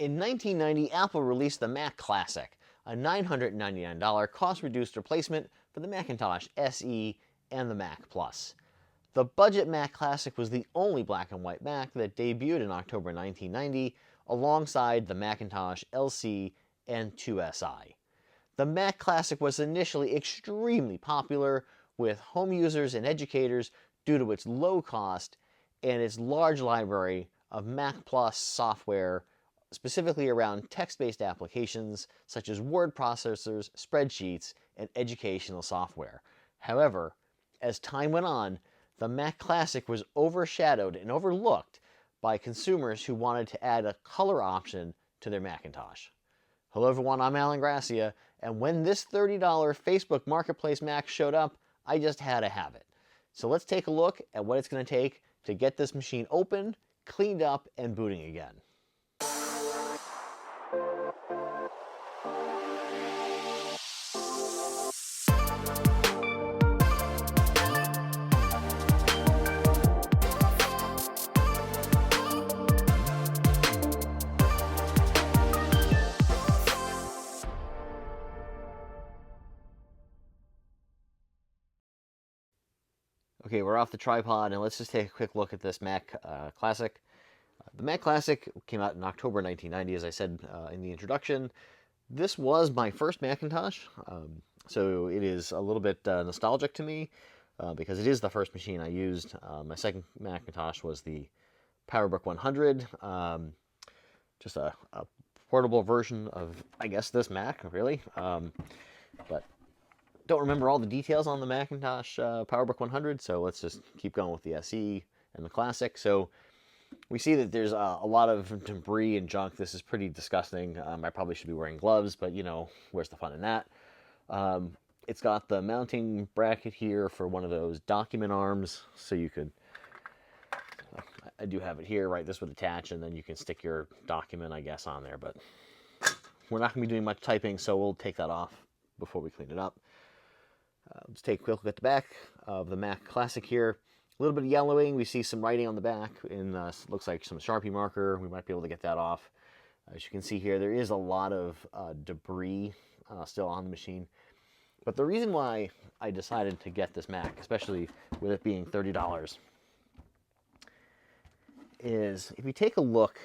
In 1990, Apple released the Mac Classic, a $999 cost-reduced replacement for the Macintosh SE and the Mac Plus. The budget Mac Classic was the only black and white Mac that debuted in October 1990 alongside the Macintosh LC and 2SI. The Mac Classic was initially extremely popular with home users and educators due to its low cost and its large library of Mac Plus software, specifically around text-based applications such as word processors, spreadsheets, and educational software. However, as time went on, the Mac Classic was overshadowed and overlooked by consumers who wanted to add a color option to their Macintosh. Hello everyone, I'm Alan Gracia, and when this $30 Facebook Marketplace Mac showed up, I just had to have it. So let's take a look at what it's going to take to get this machine opened, cleaned up, and booting again. Okay, we're off the tripod, and let's just take a quick look at this Mac Classic. The Mac Classic came out in October 1990, as I said in the introduction. This was my first Macintosh, so it is a little bit nostalgic to me because it is the first machine I used. My second Macintosh was the PowerBook 100, just a portable version of, I guess, this Mac, really. But don't remember all the details on the Macintosh PowerBook 100, so let's just keep going with the SE and the Classic. So we see that there's a lot of debris and junk. This is pretty disgusting. I probably should be wearing gloves, but you know, where's the fun in that? It's got the mounting bracket here for one of those document arms, so you could, I do have it here, right? This would attach, and then you can stick your document, I guess, on there, but we're not going to be doing much typing, so we'll take that off before we clean it up. Let's take a quick look at the back of the Mac Classic here. A little bit of yellowing. We see some writing on the back in looks like some Sharpie marker. We might be able to get that off. As you can see here, there is a lot of debris still on the machine. But the reason why I decided to get this Mac, especially with it being $30, is if you take a look,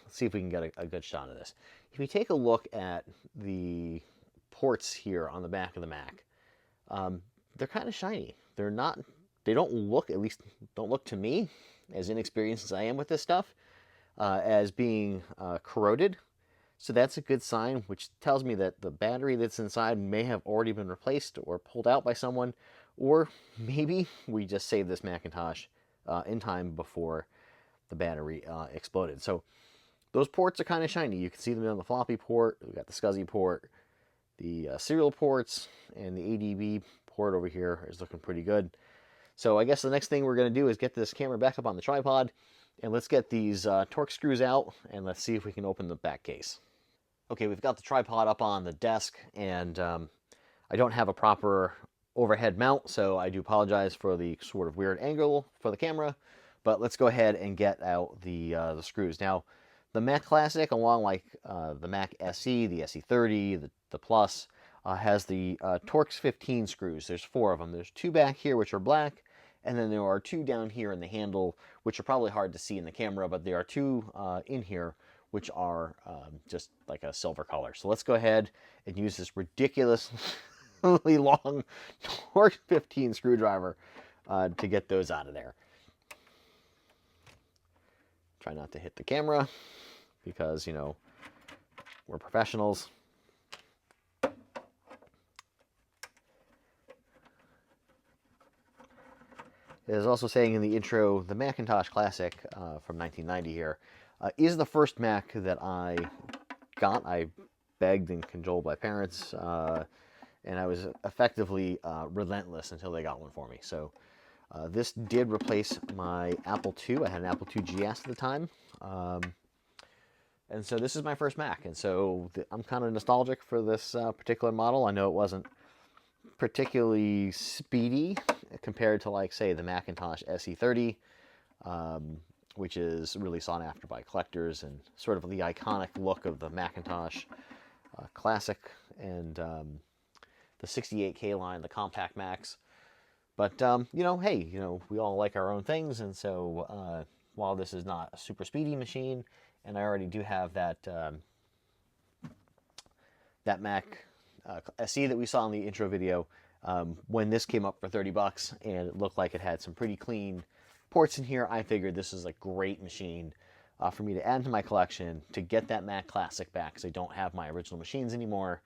let's see if we can get a good shot of this. If you take a look at the ports here on the back of the Mac, they're kind of shiny. They don't look, at least don't look to me, as inexperienced as I am with this stuff, as being corroded. So that's a good sign, which tells me that the battery that's inside may have already been replaced or pulled out by someone, or maybe we just saved this Macintosh in time before the battery exploded. So those ports are kind of shiny. You can see them on the floppy port. We've got the SCSI port. The serial ports and the ADB port over here is looking pretty good. So I guess the next thing we're going to do is get this camera back up on the tripod, and let's get these Torx screws out, and let's see if we can open the back case. Okay, we've got the tripod up on the desk, and I don't have a proper overhead mount, so I do apologize for the sort of weird angle for the camera, but let's go ahead and get out the screws. Now, the Mac Classic, along like the Mac SE, the SE30, the Plus, has the Torx 15 screws. There's 4 of them. There's 2 back here, which are black, and then there are 2 down here in the handle, which are probably hard to see in the camera, but there are 2 in here, which are just like a silver color. So let's go ahead and use this ridiculously long Torx 15 screwdriver to get those out of there. Try not to hit the camera because, you know, we're professionals. It is also saying in the intro, the Macintosh Classic from 1990 here is the first Mac that I got. I begged and cajoled my parents, and I was effectively relentless until they got one for me. So this did replace my Apple II. I had an Apple II GS at the time. And so this is my first Mac. And so I'm kind of nostalgic for this particular model. I know it wasn't particularly speedy compared to, like, say, the Macintosh SE30, which is really sought after by collectors and sort of the iconic look of the Macintosh Classic and the 68K line, the Compact Macs. But, you know, hey, you know, we all like our own things, and so while this is not a super speedy machine, and I already do have that that Mac SE that we saw in the intro video, when this came up for 30 bucks and it looked like it had some pretty clean ports in here, I figured this is a great machine for me to add to my collection to get that Mac Classic back, because I don't have my original machines anymore,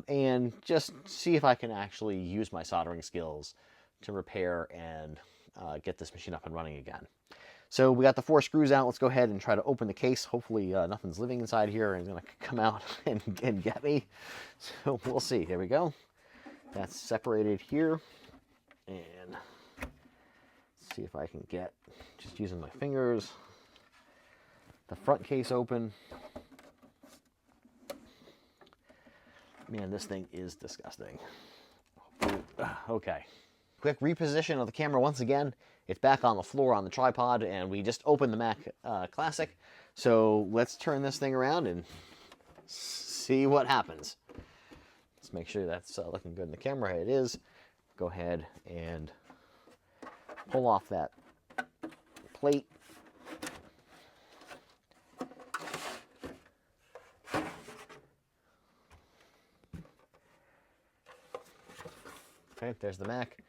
and just see if I can actually use my soldering skills to repair and get this machine up and running again. So we got the 4 screws out. Let's go ahead and try to open the case. Hopefully nothing's living inside here and is going to come out and get me. So we'll see. Here we go. That's separated here. And see if I can get, just using my fingers, the front case open. Man, this thing is disgusting. Okay. Quick reposition of the camera once again. It's back on the floor on the tripod, and we just opened the Mac Classic. So let's turn this thing around and see what happens. Let's make sure that's looking good in the camera. It is. Go ahead and pull off that plate. Okay, there's the Mac.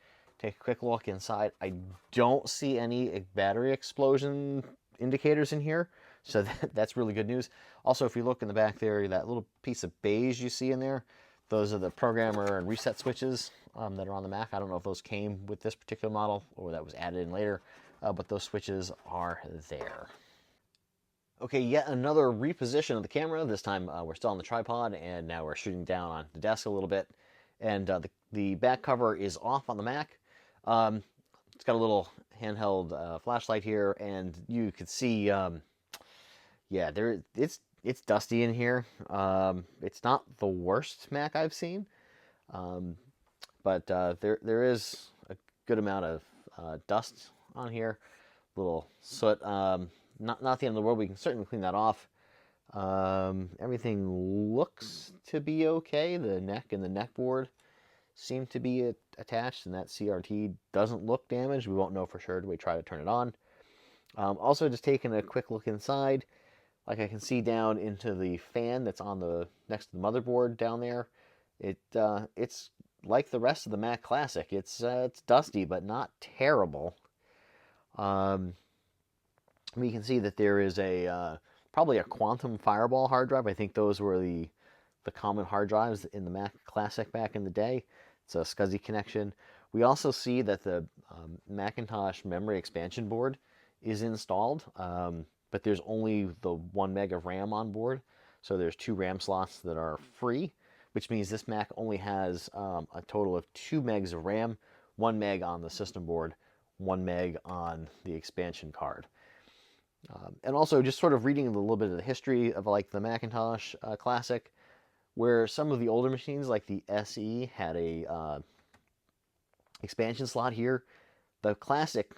Take a quick look inside. I don't see any battery explosion indicators in here, so that's really good news. Also, if you look in the back there, that little piece of beige you see in there, those are the programmer and reset switches that are on the Mac. I don't know if those came with this particular model or that was added in later, but those switches are there. Okay, yet another reposition of the camera. This time we're still on the tripod, and now we're shooting down on the desk a little bit. And the back cover is off on the Mac. It's got a little handheld flashlight here, and you could see, yeah, it's dusty in here. It's not the worst Mac I've seen, but there is a good amount of dust on here, little soot. Not the end of the world. We can certainly clean that off. Everything looks to be okay. The neck and the neck board seem to be attached, and that CRT doesn't look damaged. We won't know for sure till we try to turn it on. Also, just taking a quick look inside, like I can see down into the fan that's on the next to the motherboard down there. It's like the rest of the Mac Classic. It's dusty, but not terrible. We can see that there is probably a Quantum Fireball hard drive. I think those were the common hard drives in the Mac Classic back in the day. It's a SCSI connection. We also see that the Macintosh memory expansion board is installed, but there's only the 1 meg of RAM on board. So there's 2 RAM slots that are free, which means this Mac only has a total of 2 megs of RAM, 1 meg on the system board, 1 meg on the expansion card. And also just sort of reading a little bit of the history of like the Macintosh Classic, where some of the older machines like the SE had a expansion slot here. The Classic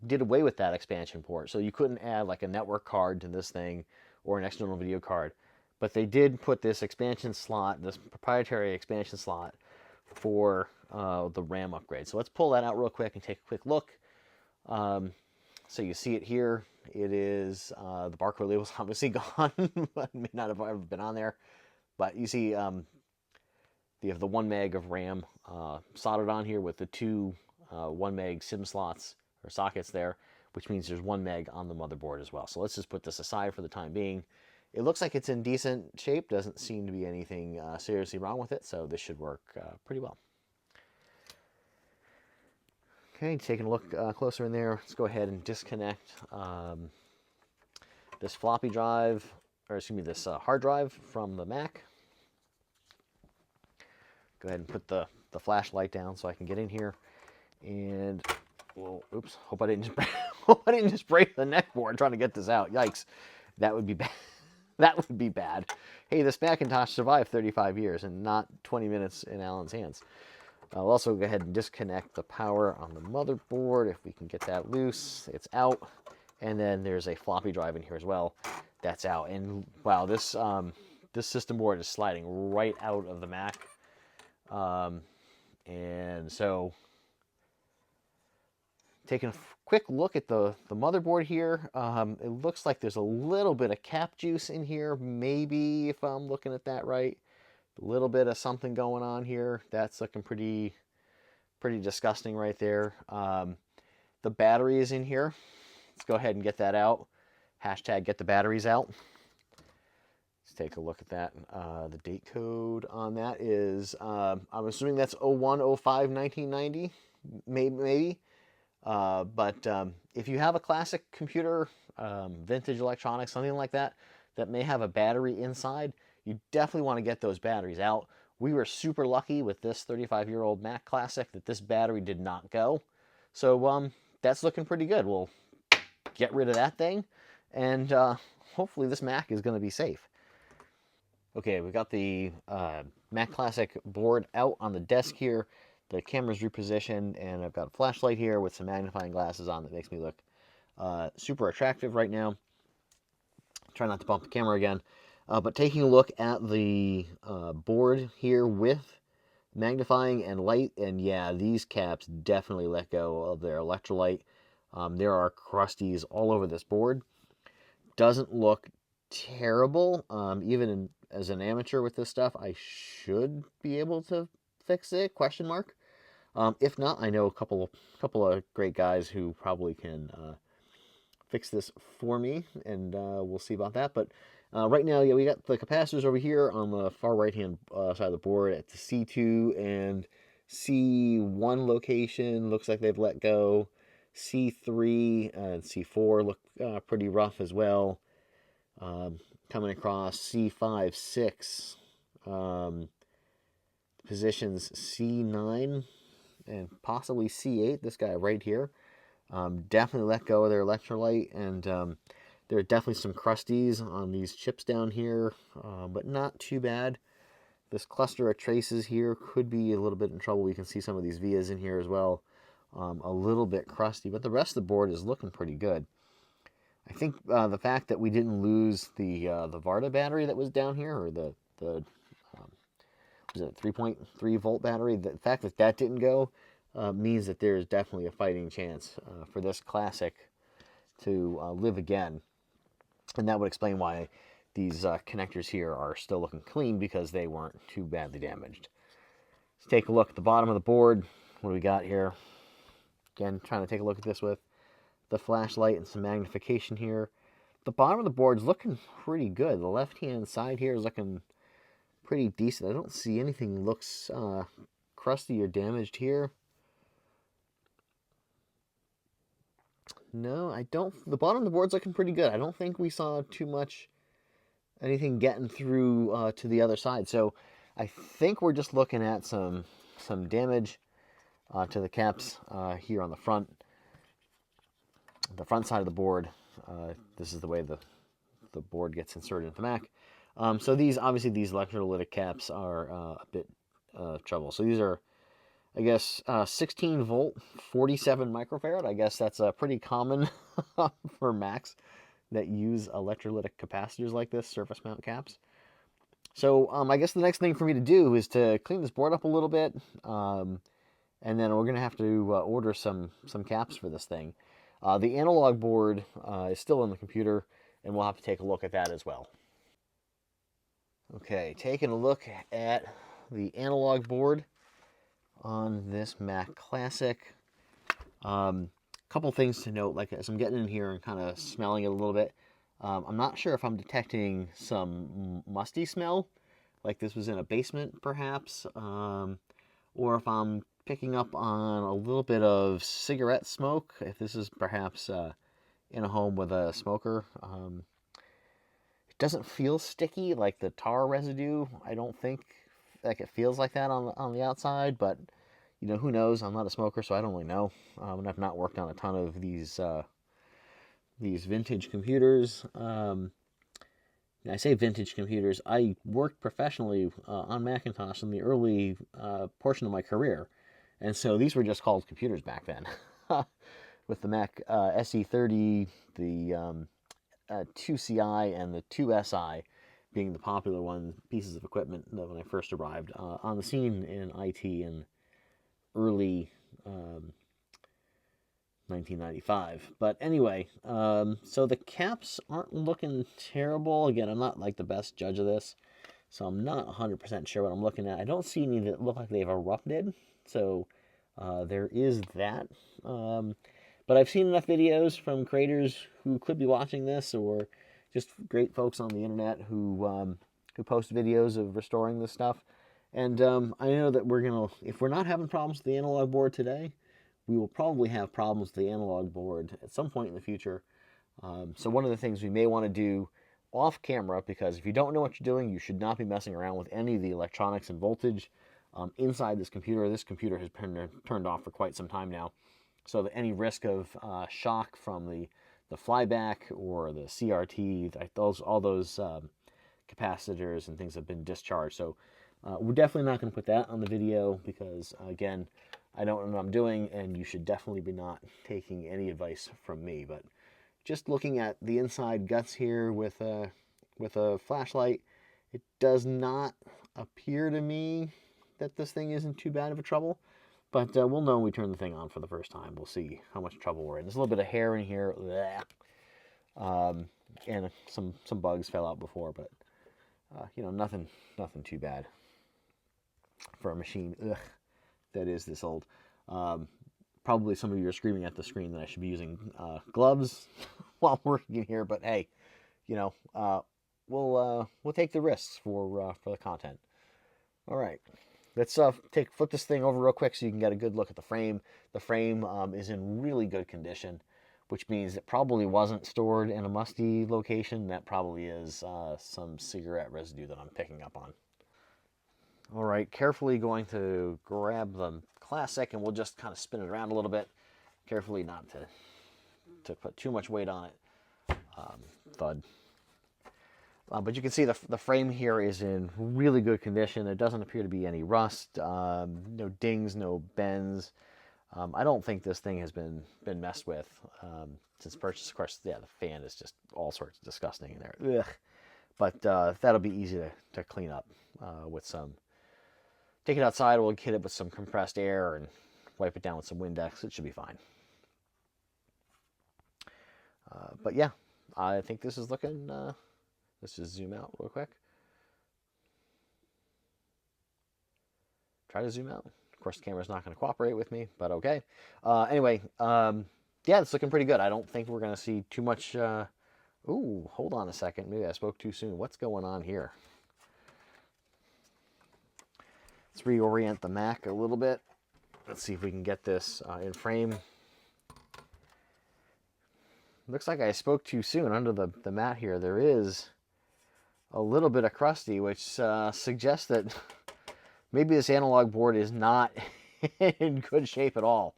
did away with that expansion port, so you couldn't add like a network card to this thing or an external video card. But they did put this expansion slot, this proprietary expansion slot for the RAM upgrade. So let's pull that out real quick and take a quick look. So you see it here. It is, the barcode label's obviously gone, but may not have ever been on there. But you see, you have the 1 meg of RAM soldered on here with the 2 1 meg SIM slots or sockets there, which means there's 1 meg on the motherboard as well. So let's just put this aside for the time being. It looks like it's in decent shape. Doesn't seem to be anything seriously wrong with it, so this should work pretty well. Okay, taking a look closer in there, let's go ahead and disconnect this floppy drive, or excuse me, this hard drive from the Mac. Go ahead and put the flashlight down so I can get in here. And, well, oops, hope I didn't just break the neck board trying to get this out. Yikes, that would be bad. That would be bad. Hey, this Macintosh survived 35 years and not 20 minutes in Alan's hands. I'll also go ahead and disconnect the power on the motherboard if we can get that loose. It's out. And then there's a floppy drive in here as well. That's out. And wow, this system board is sliding right out of the Mac. And so taking a quick look at the motherboard here, it looks like there's a little bit of cap juice in here, maybe, if I'm looking at that right. A little bit of something going on here. That's looking pretty disgusting right there. The battery is in here. Let's go ahead and get that out. Hashtag get the batteries out. Let's take a look at that. The date code on that is, I'm assuming that's 01/05/1990, maybe. But if you have a classic computer, vintage electronics, something like that, that may have a battery inside, you definitely want to get those batteries out. We were super lucky with this 35-year-old Mac Classic that this battery did not go. So that's looking pretty good. We'll get rid of that thing, and hopefully this Mac is going to be safe. Okay, we got the Mac Classic board out on the desk here. The camera's repositioned, and I've got a flashlight here with some magnifying glasses on that makes me look super attractive right now. Try not to bump the camera again. But taking a look at the board here with magnifying and light, and yeah, these caps definitely let go of their electrolyte. There are crusties all over this board. Doesn't look terrible. Even as an amateur with this stuff, I should be able to fix it, question mark. If not, I know a couple of great guys who probably can fix this for me, and we'll see about that. But right now, yeah, we got the capacitors over here on the far right-hand side of the board at the C2 and C1 location. Looks like they've let go. C3 and C4 look pretty rough as well. Coming across C5, 6, positions C9 and possibly C8, this guy right here. Definitely let go of their electrolyte, and there are definitely some crusties on these chips down here, but not too bad. This cluster of traces here could be a little bit in trouble. We can see some of these vias in here as well. A little bit crusty, but the rest of the board is looking pretty good. I think the fact that we didn't lose the Varda battery that was down here, or the was it 3.3 volt battery, the fact that that didn't go means that there is definitely a fighting chance for this Classic to live again. And that would explain why these connectors here are still looking clean, because they weren't too badly damaged. Let's take a look at the bottom of the board. What do we got here? Again, trying to take a look at this with the flashlight and some magnification here. The bottom of the board is looking pretty good. The left-hand side here is looking pretty decent. I don't see anything looks crusty or damaged here. No, I don't. The bottom of the board's looking pretty good. I don't think we saw too much anything getting through to the other side. So I think we're just looking at some damage to the caps here on the front side of the board. This is the way the board gets inserted into the Mac. So these electrolytic caps are a bit trouble. So these are, I guess, 16 volt, 47 microfarad. I guess that's pretty common for Macs that use electrolytic capacitors like this, surface mount caps. So I guess the next thing for me to do is to clean this board up a little bit, and then we're going to have to order some caps for this thing. The analog board is still in the computer, and we'll have to take a look at that as well. Okay, taking a look at the analog board on this Mac Classic. Couple things to note, like as I'm getting in here and kind of smelling it a little bit, I'm not sure if I'm detecting some musty smell, like this was in a basement perhaps, or if I'm picking up on a little bit of cigarette smoke, if this is perhaps in a home with a smoker. It doesn't feel sticky like the tar residue. I don't think like it feels like that on the outside, but you know, who knows? I'm not a smoker, so I don't really know. And I've not worked on a ton of these vintage computers. I say vintage computers. I worked professionally on Macintosh in the early portion of my career, and so these were just called computers back then. with the Mac SE30, the 2CI, and the 2SI being the popular pieces of equipment that when I first arrived on the scene in IT in early 1995. But anyway, so the caps aren't looking terrible. Again, I'm not like the best judge of this, so I'm not 100% sure what I'm looking at. I don't see any that look like they've erupted, so there is that. But I've seen enough videos from creators who could be watching this, or just great folks on the internet who post videos of restoring this stuff. And I know that if we're not having problems with the analog board today, we will probably have problems with the analog board at some point in the future. So one of the things we may want to do off camera, because if you don't know what you're doing, you should not be messing around with any of the electronics and voltage inside this computer. This computer has been turned off for quite some time now, so that any risk of shock from the flyback or the CRT, all those capacitors and things have been discharged. So we're definitely not going to put that on the video, because again, I don't know what I'm doing, and you should definitely be not taking any advice from me. But just looking at the inside guts here with a flashlight, it does not appear to me that this thing isn't too bad of a trouble. But we'll know when we turn the thing on for the first time. We'll see how much trouble we're in. There's a little bit of hair in here, and some bugs fell out before, but nothing too bad for a machine that is this old. Probably some of you are screaming at the screen that I should be using gloves while working here, but hey, we'll take the risks for the content. All right, let's flip this thing over real quick so you can get a good look at the frame. The frame is in really good condition, which means it probably wasn't stored in a musty location. That probably is some cigarette residue that I'm picking up on. All right, carefully going to grab the Classic, and we'll just kind of spin it around a little bit. Carefully not to put too much weight on it. Thud. But you can see the frame here is in really good condition. There doesn't appear to be any rust, no dings, no bends. I don't think this thing has been messed with since purchase. Of course, yeah, the fan is just all sorts of disgusting in there. Ugh. But that'll be easy to clean up with some. Take it outside, we'll hit it with some compressed air and wipe it down with some Windex. It should be fine. But yeah, I think this is looking... let's just zoom out real quick. Try to zoom out. Of course, the camera's not going to cooperate with me, but okay. Anyway, yeah, it's looking pretty good. I don't think we're going to see too much... Ooh, hold on a second. Maybe I spoke too soon. What's going on here? Let's reorient the Mac a little bit. Let's see if we can get this in frame. Looks like I spoke too soon. Under the mat here, there is a little bit of crusty, which suggests that maybe this analog board is not in good shape at all,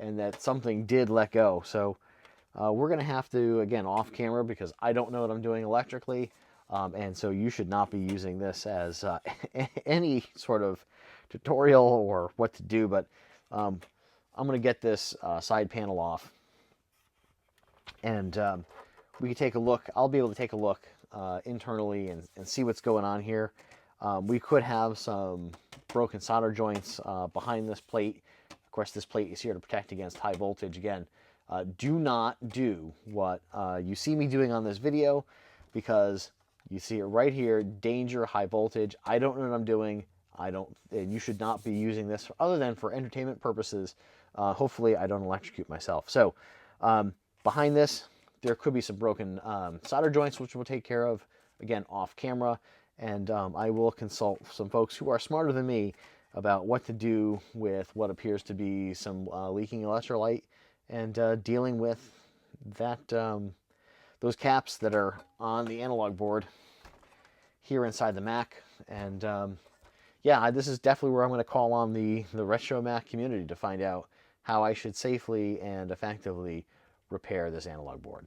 and that something did let go. So we're going to have to, again, off camera, because I don't know what I'm doing electrically, and so you should not be using this as any sort of tutorial or what to do, but I'm going to get this side panel off, and we can take a look. I'll be able to take a look internally and see what's going on here. We could have some broken solder joints behind this plate. Of course, this plate is here to protect against high voltage. Again, do not do what you see me doing on this video, because you see it right here, danger, high voltage. I don't know what I'm doing. And you should not be using this other than for entertainment purposes. Hopefully I don't electrocute myself. So behind this, there could be some broken solder joints, which we'll take care of, again, off camera. And I will consult some folks who are smarter than me about what to do with what appears to be some leaking electrolyte, and dealing with that those caps that are on the analog board here inside the Mac. And yeah, this is definitely where I'm going to call on the Retro Mac community to find out how I should safely and effectively repair this analog board.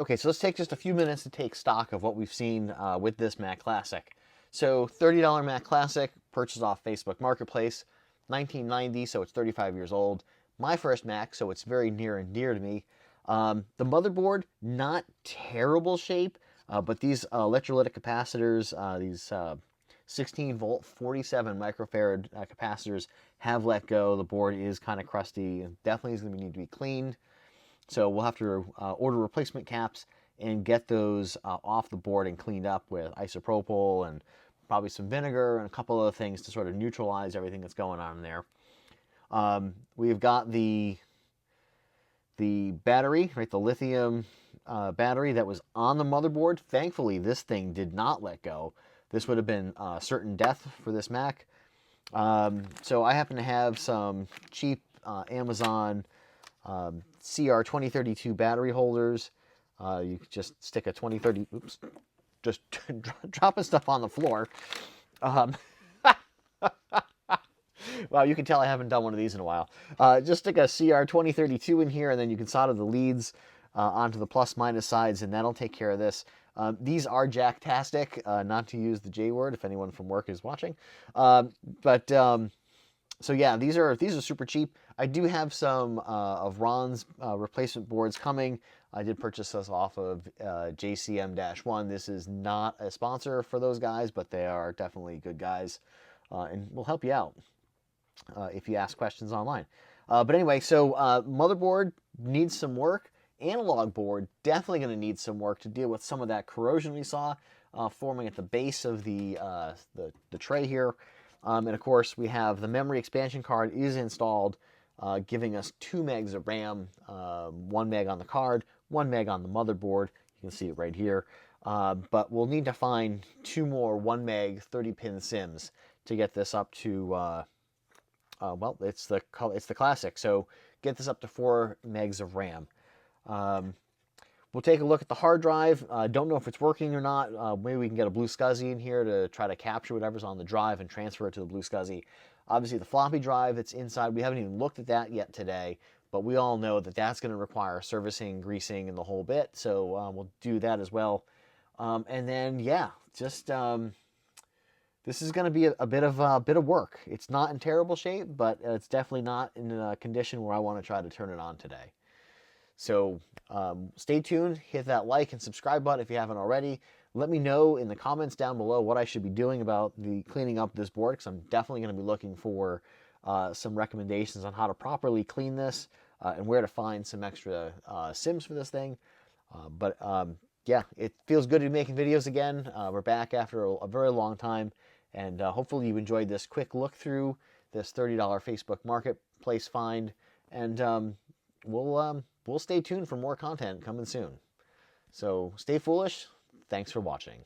Okay, so let's take just a few minutes to take stock of what we've seen with this Mac Classic. So $30 Mac Classic, purchased off Facebook Marketplace, 1990, so it's 35 years old. my first Mac, so it's very near and dear to me. The motherboard, not terrible shape, but these electrolytic capacitors, these 16 volt, 47 microfarad capacitors have let go. The board is kind of crusty and definitely is going to need to be cleaned. So we'll have to order replacement caps and get those off the board and cleaned up with isopropyl and probably some vinegar and a couple other things to sort of neutralize everything that's going on in there. We've got the battery, right, the lithium battery that was on the motherboard. Thankfully, this thing did not let go. This would have been certain death for this Mac. So I happen to have some cheap Amazon CR 2032 battery holders. You just stick a 2030, oops, just dropping stuff on the floor. Wow, you can tell I haven't done one of these in a while. Just stick a CR 2032 in here, and then you can solder the leads onto the plus minus sides, and that'll take care of this. These are jacktastic, not to use the J word if anyone from work is watching. So yeah, these are super cheap. I do have some of Ron's replacement boards coming. I did purchase this off of JCM-1. This is not a sponsor for those guys, but they are definitely good guys and will help you out if you ask questions online. But anyway, so motherboard needs some work. Analog board definitely going to need some work to deal with some of that corrosion we saw forming at the base of the tray here. And of course, we have the memory expansion card is installed, giving us 2 megs of RAM, 1 meg on the card, 1 meg on the motherboard. You can see it right here. But we'll need to find 2 more 1 meg 30-pin SIMs to get this up to, well, it's the classic. So get this up to 4 megs of RAM. We'll take a look at the hard drive. Don't know if it's working or not. Maybe we can get a blue SCSI in here to try to capture whatever's on the drive and transfer it to the blue SCSI. Obviously, the floppy drive that's inside, we haven't even looked at that yet today, but we all know that that's going to require servicing, greasing, and the whole bit. So we'll do that as well. And then, yeah, just this is going to be a bit of work. It's not in terrible shape, but it's definitely not in a condition where I want to try to turn it on today. So stay tuned, hit that like and subscribe button if you haven't already. Let me know in the comments down below what I should be doing about the cleaning up this board, because I'm definitely going to be looking for some recommendations on how to properly clean this and where to find some extra SIMs for this thing. Yeah, it feels good to be making videos again. We're back after a very long time, and hopefully you enjoyed this quick look through this $30 Facebook Marketplace find, and we'll stay tuned for more content coming soon. So stay foolish. Thanks for watching.